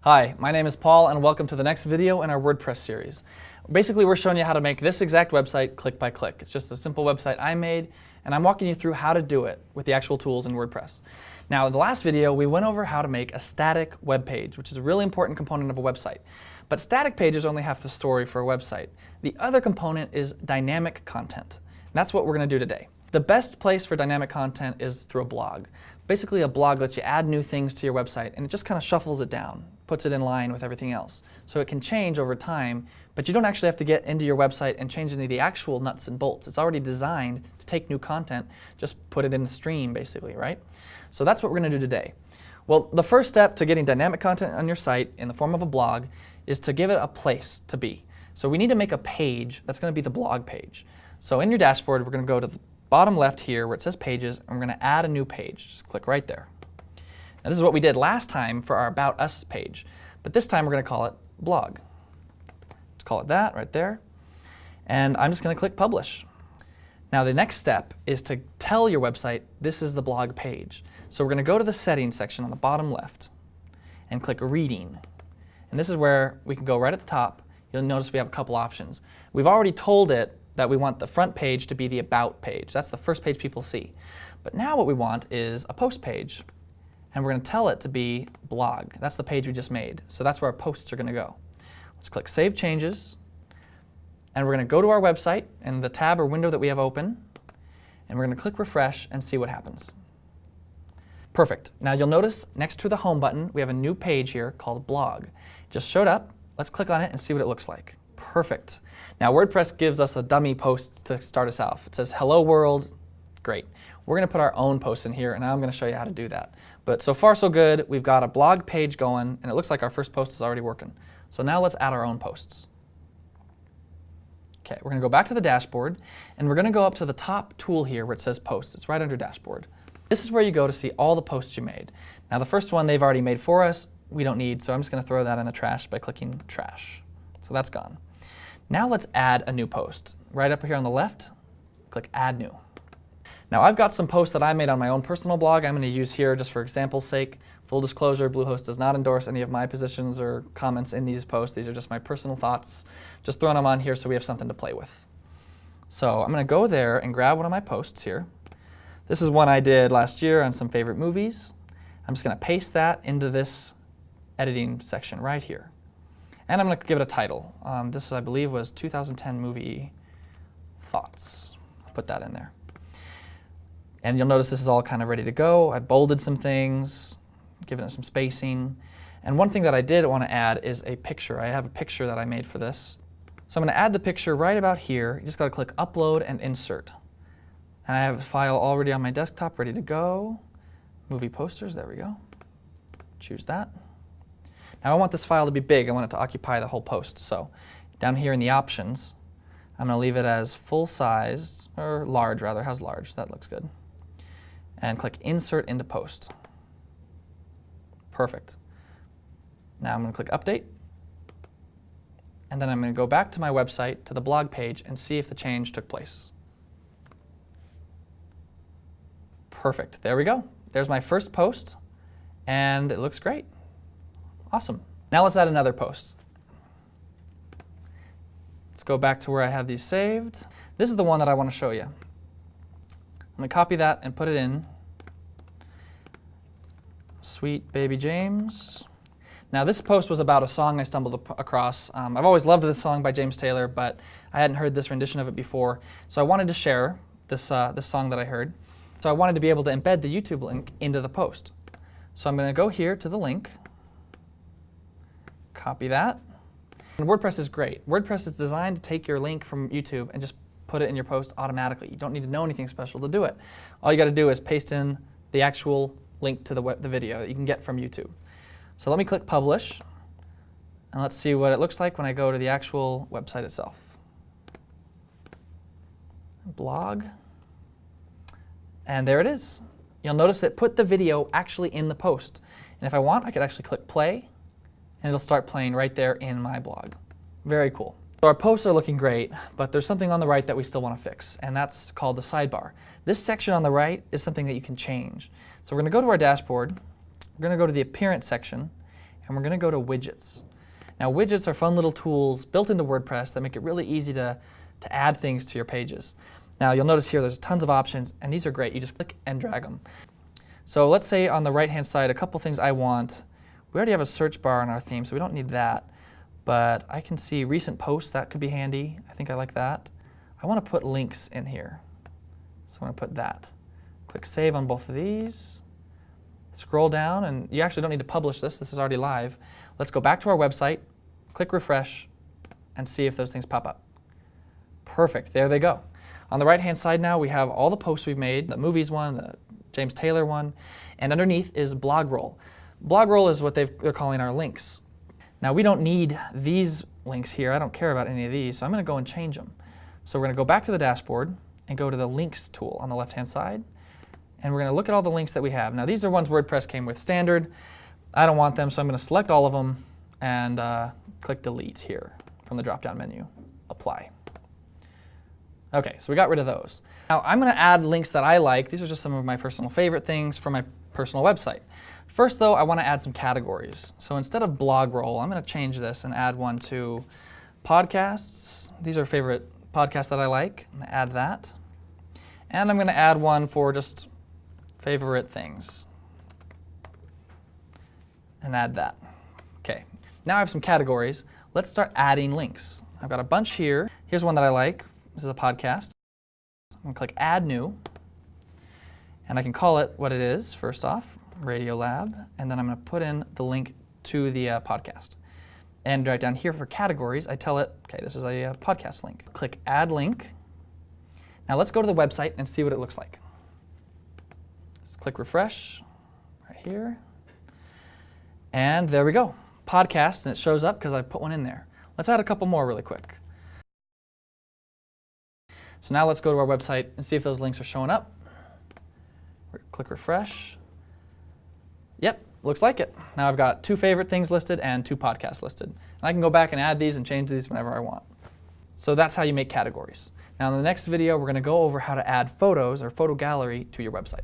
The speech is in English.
Hi, my name is Paul and welcome to the next video in our WordPress series. Basically, we're showing you how to make this exact website click by click. It's just a simple website I made and I'm walking you through how to do it with the actual tools in WordPress. Now, in the last video, we went over how to make a static web page, which is a really important component of a website. But static pages only have the story for a website. The other component is dynamic content. And that's what we're going to do today. The best place for dynamic content is through a blog. Basically, a blog lets you add new things to your website and it just kind of shuffles it down, puts it in line with everything else. So it can change over time, but you don't actually have to get into your website and change any of the actual nuts and bolts. It's already designed to take new content, just put it in the stream basically, right? So that's what we're going to do today. Well, the first step to getting dynamic content on your site in the form of a blog is to give it a place to be. So we need to make a page that's going to be the blog page. So in your dashboard, we're going to go to the bottom left here where it says pages, and we're going to add a new page. Just click right there. Now this is what we did last time for our About Us page, but this time we're going to call it blog. Let's call it that right there. And I'm just going to click publish. Now the next step is to tell your website this is the blog page. So we're going to go to the settings section on the bottom left and click reading. And this is where we can go right at the top. You'll notice we have a couple options. We've already told it that we want the front page to be the About page. That's the first page people see. But now what we want is a post page. And we're going to tell it to be blog. That's the page we just made. So that's where our posts are going to go. Let's click Save Changes. And we're going to go to our website in the tab or window that we have open. And we're going to click Refresh and see what happens. Perfect. Now you'll notice next to the Home button, we have a new page here called Blog. It just showed up. Let's click on it and see what it looks like. Perfect. Now WordPress gives us a dummy post to start us off. It says, "Hello world." Great. We're going to put our own post in here, and now I'm going to show you how to do that. But so far so good. We've got a blog page going, and it looks like our first post is already working. So now let's add our own posts. Okay, we're going to go back to the dashboard, and we're going to go up to the top tool here where it says Posts. It's right under Dashboard. This is where you go to see all the posts you made. Now the first one they've already made for us, we don't need, so I'm just going to throw that in the trash by clicking Trash. So that's gone. Now let's add a new post. Right up here on the left, click Add New. Now I've got some posts that I made on my own personal blog I'm going to use here just for example's sake. Full disclosure, Bluehost does not endorse any of my positions or comments in these posts. These are just my personal thoughts. Just throwing them on here so we have something to play with. So I'm going to go there and grab one of my posts here. This is one I did last year on some favorite movies. I'm just going to paste that into this editing section right here. And I'm going to give it a title. This, I believe, was 2010 movie thoughts. I'll put that in there. And you'll notice this is all kind of ready to go. I bolded some things, given it some spacing. And one thing that I did want to add is a picture. I have a picture that I made for this. So I'm going to add the picture right about here. You just got to click Upload and Insert. And I have a file already on my desktop ready to go. Movie posters, there we go. Choose that. Now I want this file to be big. I want it to occupy the whole post. So down here in the options, I'm going to leave it as full size, or large rather. How's large? That looks good. And click Insert into Post. Perfect. Now I'm going to click Update. And then I'm going to go back to my website, to the blog page, and see if the change took place. Perfect. There we go. There's my first post, and it looks great. Awesome. Now let's add another post. Let's go back to where I have these saved. This is the one that I want to show you. I'm going to copy that and put it in. Sweet Baby James. Now this post was about a song I stumbled across. I've always loved this song by James Taylor, but I hadn't heard this rendition of it before. So I wanted to share this, this song that I heard. So I wanted to be able to embed the YouTube link into the post. So I'm going to go here to the link, copy that. And WordPress is great. WordPress is designed to take your link from YouTube and just put it in your post automatically. You don't need to know anything special to do it. All you got to do is paste in the actual link to the video that you can get from YouTube. So let me click Publish, and let's see what it looks like when I go to the actual website itself. Blog. And there it is. You'll notice it put the video actually in the post. And if I want, I could actually click play, and it'll start playing right there in my blog. Very cool. So our posts are looking great, but there's something on the right that we still want to fix, and that's called the sidebar. This section on the right is something that you can change. So we're going to go to our dashboard. We're going to go to the Appearance section, and we're going to go to widgets. Now widgets are fun little tools built into WordPress that make it really easy to add things to your pages. Now you'll notice here there's tons of options, and these are great. You just click and drag them. So let's say on the right hand side, a couple things I want. We already have a search bar in our theme, so we don't need that. But I can see recent posts, that could be handy. I think I like that. I want to put links in here. So I'm going to put that. Click save on both of these. Scroll down, and you actually don't need to publish this. This is already live. Let's go back to our website, click refresh, and see if those things pop up. Perfect, there they go. On the right-hand side now, we have all the posts we've made, the movies one, the James Taylor one, and underneath is blog roll. Blog roll is what they're calling our links. Now we don't need these links here. I don't care about any of these, so I'm going to go and change them. So we're going to go back to the dashboard and go to the links tool on the left-hand side, and we're going to look at all the links that we have. Now these are ones WordPress came with standard. I don't want them, so I'm going to select all of them and click delete here from the drop-down menu. Apply. Okay, so we got rid of those. Now I'm going to add links that I like. These are just some of my personal favorite things for my personal website. First though, I want to add some categories. So instead of blog roll, I'm going to change this and add one to podcasts. These are favorite podcasts that I like. I'm going to add that. And I'm going to add one for just favorite things. And add that. Okay, now I have some categories. Let's start adding links. I've got a bunch here. Here's one that I like. This is a podcast. I'm going to click Add New. And I can call it what it is, first off, Radio Lab. And then I'm going to put in the link to the podcast. And right down here for categories, I tell it, okay, this is a podcast link. Click Add Link. Now let's go to the website and see what it looks like. Just click refresh right here. And there we go, podcast, and it shows up because I put one in there. Let's add a couple more really quick. So now let's go to our website and see if those links are showing up. Click refresh. Yep, looks like it. Now I've got 2 favorite things listed and 2 podcasts listed. And I can go back and add these and change these whenever I want. So that's how you make categories. Now in the next video, we're going to go over how to add photos or photo gallery to your website.